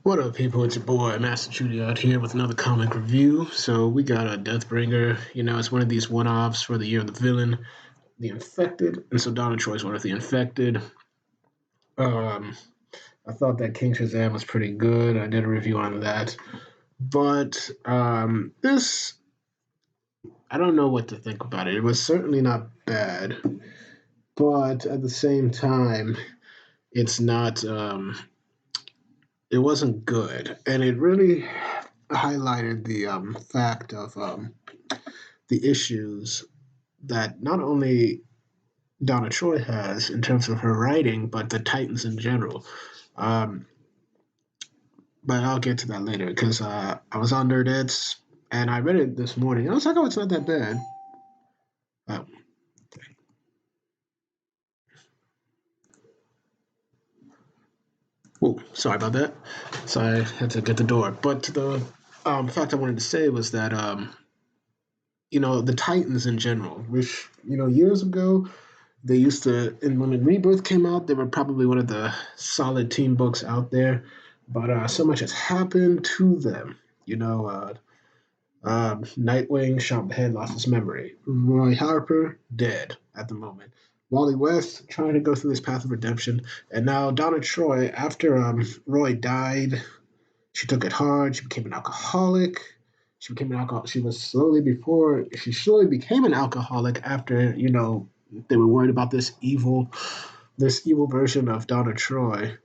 What up, people? It's your boy Master Judy out here with another comic review. So we got a Deathbringer. It's one of these one-offs for the year of the villain, the Infected, and so Donna Troy's one of the Infected. Um, I thought that King Shazam was pretty good. I did a review on that, but this I don't know what to think about it. It was certainly not bad, but at the same time, it's not. It wasn't good, and it really highlighted the fact of the issues that not only Donna Troy has in terms of her writing, but the Titans in general. Um, but I'll get to that later because I was on Nerdets and I read it this morning. I was like, oh, it's not that bad. Oh, oh, sorry about that. So I had to get the door. But the fact I wanted to say was that, the Titans in general, which, years ago, they used to, and when Rebirth came out, they were probably one of the solid team books out there. But so much has happened to them. Nightwing shot in the head, lost his memory. Roy Harper, dead at the moment. Wally West trying to go through this path of redemption. And now Donna Troy, after Roy died, she took it hard. She became an alcoholic. She became an alcoholic. She slowly became an alcoholic after, they were worried about this evil version of Donna Troy,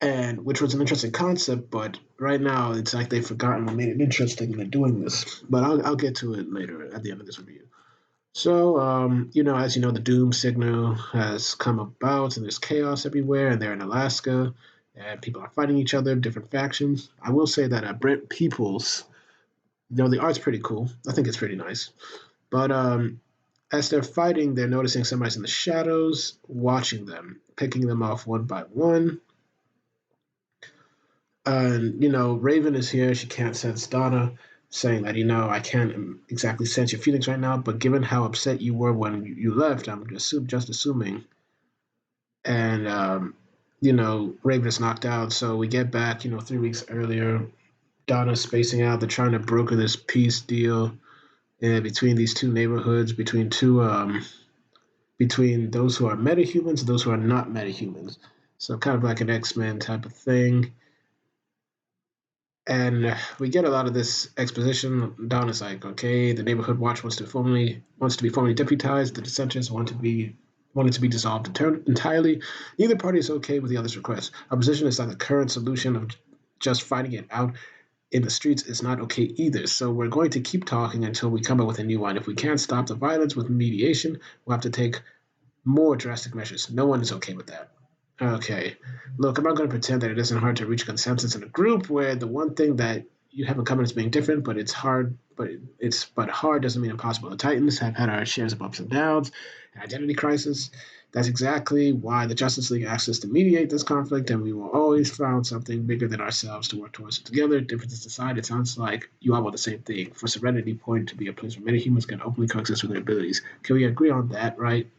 and which was an interesting concept. But right now, it's like they've forgotten what made it interesting, and they're doing this. But I'll get to it later at the end of this review. So, as you know, the doom signal has come about, and there's chaos everywhere, and they're in Alaska, and people are fighting each other, different factions. I will say that Brent Peoples, the art's pretty cool. I think it's pretty nice. But as they're fighting, they're noticing somebody's in the shadows, watching them, picking them off one by one. And, Raven is here. She can't sense Donna, saying that, I can't exactly sense your feelings right now, but given how upset you were when you left, I'm just assuming. And, Raven is knocked out. So we get back, 3 weeks earlier. Donna's spacing out. They're trying to broker this peace deal between these two neighborhoods, between those who are metahumans and those who are not metahumans. So kind of like an X-Men type of thing. And we get a lot of this exposition. Donna's like, okay, the neighborhood watch wants to be formally deputized. The dissenters wanted to be dissolved entirely. Neither party is okay with the other's request. Our position is that the current solution of just fighting it out in the streets is not okay either. So we're going to keep talking until we come up with a new one. If we can't stop the violence with mediation, we'll have to take more drastic measures. No one is okay with that. Okay. Look, I'm not going to pretend that it isn't hard to reach consensus in a group where the one thing that you have in common is being different, but it's hard. But hard doesn't mean impossible. The Titans have had our shares of ups and downs, an identity crisis. That's exactly why the Justice League asked us to mediate this conflict, and we will always find something bigger than ourselves to work towards it together. Differences aside, it sounds like you all want the same thing. For Serenity Point to be a place where many humans can openly coexist with their abilities. Can we agree on that, right?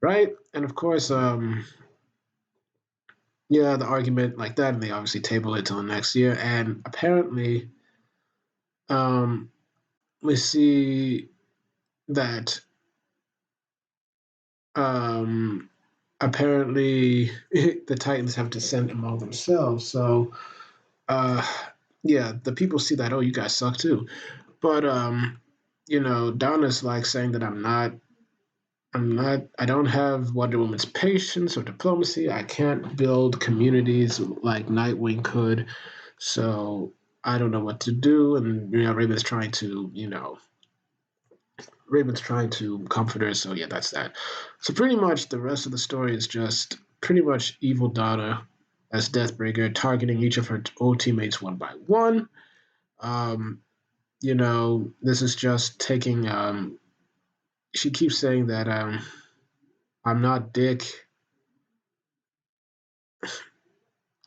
Right? And of course, yeah, the argument like that, and they obviously table it till next year. And apparently, um, we see that um, apparently the Titans have dissent among themselves. So, uh, yeah, the people see that. Oh, you guys suck too. But Donna's like saying that I don't have Wonder Woman's patience or diplomacy. I can't build communities like Nightwing could. So I don't know what to do. And, Raven's trying to comfort her. So yeah, that's that. So pretty much the rest of the story is just pretty much evil Donna as Deathbringer targeting each of her old teammates one by one. Um, this is just taking, she keeps saying that, I'm not Dick,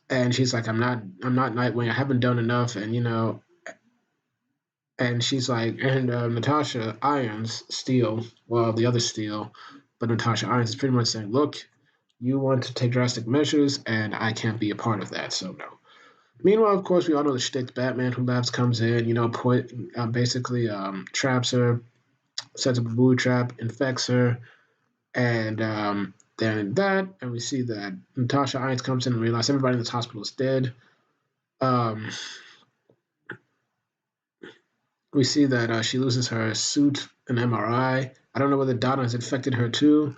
and she's like, I'm not Nightwing. I haven't done enough, and and she's like, and Natasha Irons Steel, well, the other Steel, but Natasha Irons is pretty much saying, look, you want to take drastic measures, and I can't be a part of that, so no. Meanwhile, of course, we all know the shtick. Batman who laughs comes in, basically traps her, sets up a booby trap, infects her, and then that, and we see that Natasha Irons comes in and realizes everybody in this hospital is dead. Um, we see that she loses her suit and MRI. I don't know whether Donna has infected her too.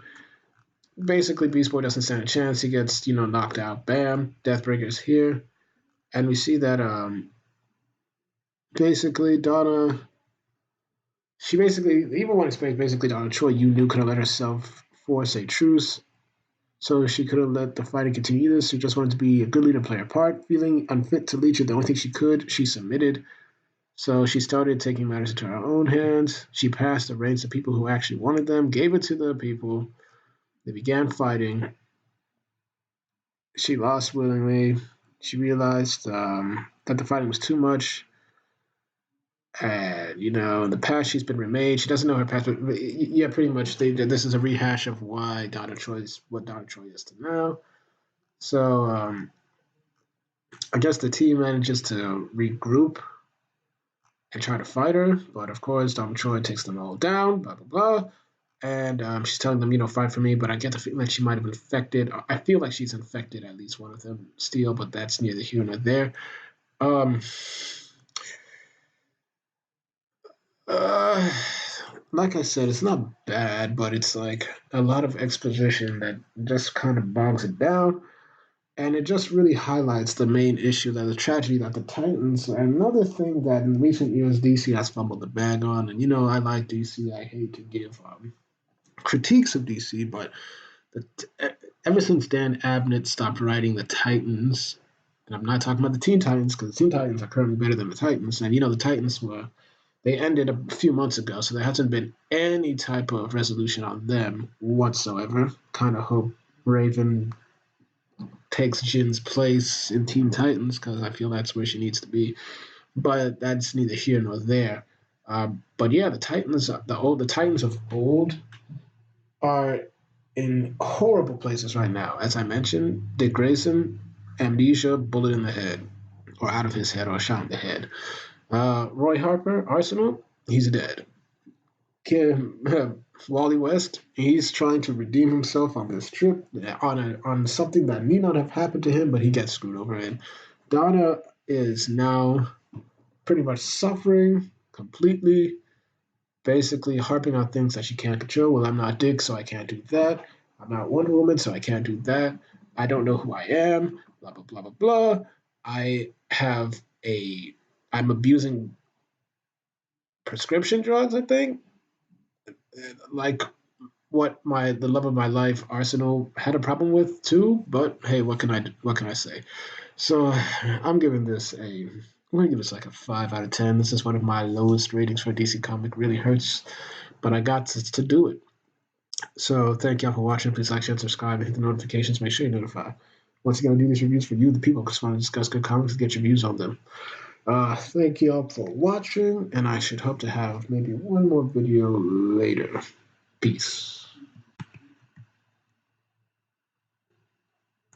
Basically, Beast Boy doesn't stand a chance. He gets, knocked out. Bam, Deathbringer is here, and we see that basically Donna. She basically, even one explains basically Donna Troy, you knew, could have let herself force a truce. So she could have let the fighting continue either. She just wanted to be a good leader, play her part. Feeling unfit to lead, the only thing she could, she submitted. So she started taking matters into her own hands. She passed the reins to people who actually wanted them, gave it to the people. They began fighting. She lost willingly. She realized that the fighting was too much. And, in the past, she's been remade. She doesn't know her past, but yeah, pretty much this is a rehash of why what Donna Troy is to now. So I guess the team manages to regroup and try to fight her, but of course, Dom Troy takes them all down, blah, blah, blah. And she's telling them, fight for me, but I get the feeling that she might have infected. I feel like she's infected at least one of them still, but that's neither here nor there. Um, uh, like I said, it's not bad, but it's like a lot of exposition that just kind of bogs it down. And it just really highlights the main issue, that the tragedy that the Titans, another thing that in recent years DC has fumbled the bag on. And I like DC. I hate to give critiques of DC, but ever since Dan Abnett stopped writing the Titans, and I'm not talking about the Teen Titans because the Teen Titans are currently better than the Titans, and the Titans they ended a few months ago, so there hasn't been any type of resolution on them whatsoever. Kind of hope Raven takes Jin's place in Teen Titans because I feel that's where she needs to be. But that's neither here nor there. But yeah, the Titans of old are in horrible places right now. As I mentioned, Dick Grayson, amnesia, bullet in the head, or out of his head, or shot in the head. Roy Harper, Arsenal, he's dead. Wally West, he's trying to redeem himself on this trip on something that need not have happened to him, but he gets screwed over. And Donna is now pretty much suffering completely, basically harping on things that she can't control. Well, I'm not Dick, so I can't do that. I'm not Wonder Woman, so I can't do that. I don't know who I am. Blah blah blah blah blah. I have a. I'm abusing prescription drugs. I think, like what the love of my life Arsenal had a problem with too. But hey, what can I say? So I'm giving this a. I'm gonna give this like a 5 out of 10. This is one of my lowest ratings for DC comic. Really hurts, but I got to do it. So thank y'all for watching. Please like, share, and subscribe, and hit the notifications. Make sure you're notified. Once again, I do these reviews for you, the people, because I want to discuss good comics and get your views on them. Thank y'all for watching, and I should hope to have maybe one more video later. Peace.